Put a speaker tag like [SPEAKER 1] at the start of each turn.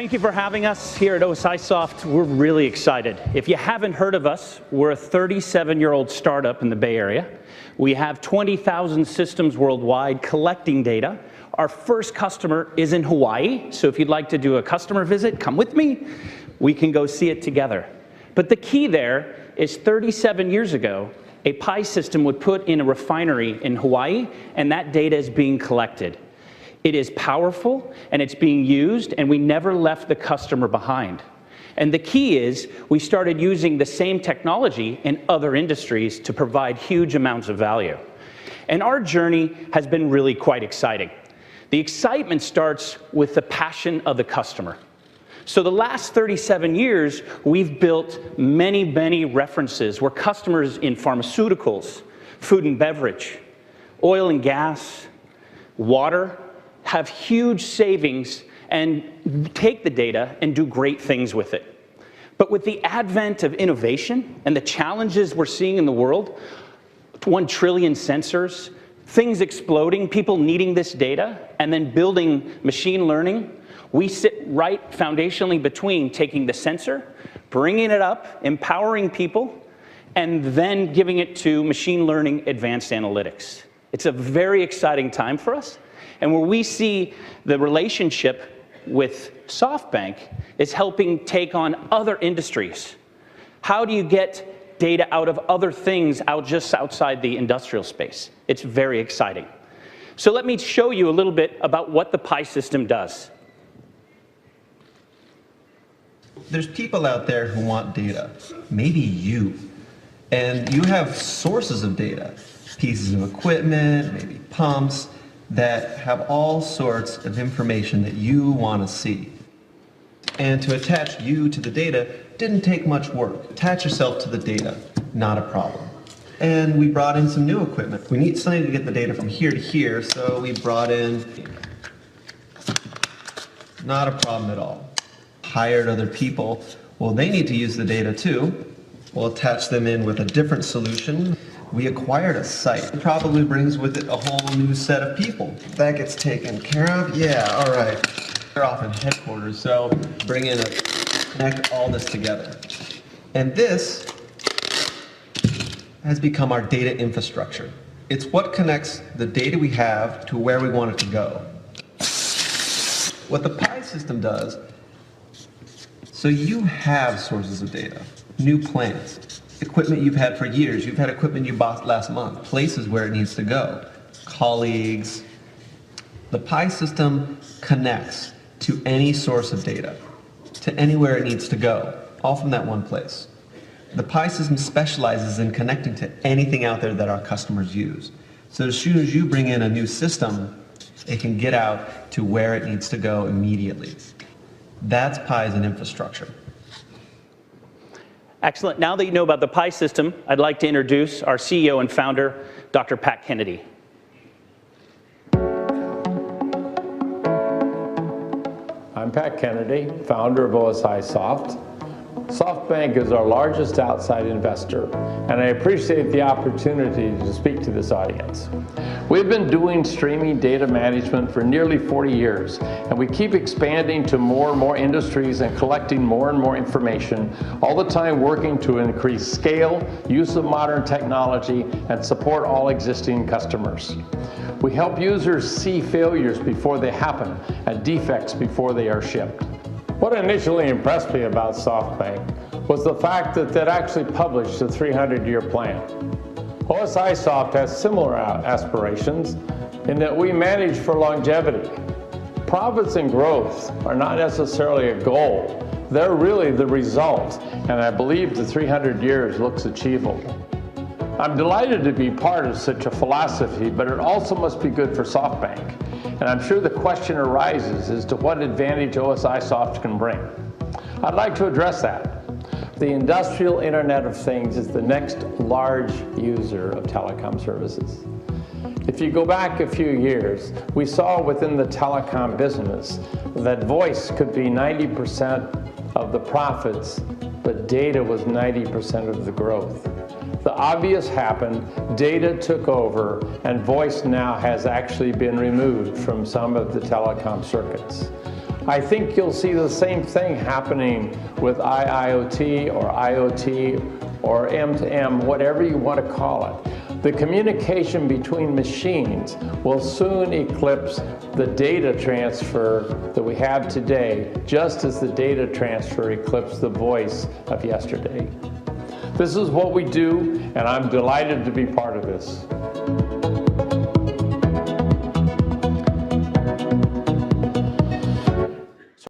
[SPEAKER 1] Thank you for having us here at OSIsoft. We're really excited. If you haven't heard of us, we're a 37-year-old startup in the Bay Area. We have 20,000 systems worldwide collecting data. Our first customer is in Hawaii, so if you'd like to do a customer visit, come with me. We can go see it together. But the key there is 37 years ago, a PI system would put in a refinery in Hawaii, and that data is being collected. It is powerful, and it's being used, and we never left the customer behind. And the key is we started using the same technology in other industries to provide huge amounts of value. And our journey has been really quite exciting. The excitement starts with the passion of the customer. So the last 37 years, we've built many references where customers in pharmaceuticals, food and beverage, oil and gas, water, have huge savings and take the data and do great things with it. But with the advent of innovation and the challenges we're seeing in the world, 1 trillion sensors, things exploding, people needing this data, and then building machine learning, we sit right foundationally between taking the sensor, bringing it up, empowering people, and then giving it to machine learning advanced analytics. It's a very exciting time for us. And where we see the relationship with SoftBank is helping take on other industries. How do you get data out of other things just outside the industrial space? It's very exciting. So let me show you a little bit about what the PI system does.
[SPEAKER 2] There's people out there who want data, maybe you, and you have sources of data, pieces of equipment, maybe pumps, that have all sorts of information that you want to see. And to attach you to the data didn't take much work. Attach yourself to the data, not a problem. And we brought in some new equipment. We need something to get the data from here to here, so we brought in, not a problem at all. Hired other people, well, they need to use the data too. We'll attach them in with a different solution. We acquired a site. It probably brings with it a whole new set of people. That gets taken care of? Yeah, all right. They're off in headquarters, so connect all this together. And this has become our data infrastructure. It's what connects the data we have to where we want it to go. What the PI system does, so you have sources of data, new plants, equipment you've had for years, you've had equipment you bought last month, places where it needs to go, colleagues. The PI system connects to any source of data, to anywhere it needs to go, all from that one place. The PI system specializes in connecting to anything out there that our customers use. So as soon as you bring in a new system, it can get out to where it needs to go immediately. That's PI as an infrastructure.
[SPEAKER 1] Excellent. Now that you know about the PI system, I'd like to introduce our CEO and founder, Dr. Pat Kennedy.
[SPEAKER 3] I'm Pat Kennedy, founder of OSIsoft. SoftBank is our largest outside investor, and I appreciate the opportunity to speak to this audience. We've been doing streaming data management for nearly 40 years, and we keep expanding to more and more industries and collecting more and more information, all the time working to increase scale, use of modern technology, and support all existing customers. We help users see failures before they happen and defects before they are shipped. What initially impressed me about SoftBank was the fact that they'd actually published a 300-year plan. OSIsoft has similar aspirations in that we manage for longevity. Profits and growth are not necessarily a goal. They're really the result, and I believe the 300 years looks achievable. I'm delighted to be part of such a philosophy, but it also must be good for SoftBank. And I'm sure the question arises as to what advantage OSIsoft can bring. I'd like to address that. The industrial Internet of Things is the next large user of telecom services. If you go back a few years, we saw within the telecom business that voice could be 90% of the profits, but data was 90% of the growth. The obvious happened, data took over, and voice now has actually been removed from some of the telecom circuits. I think you'll see the same thing happening with IIoT or IoT or M2M, whatever you want to call it. The communication between machines will soon eclipse the data transfer that we have today, just as the data transfer eclipsed the voice of yesterday. This is what we do, and I'm delighted to be part of this.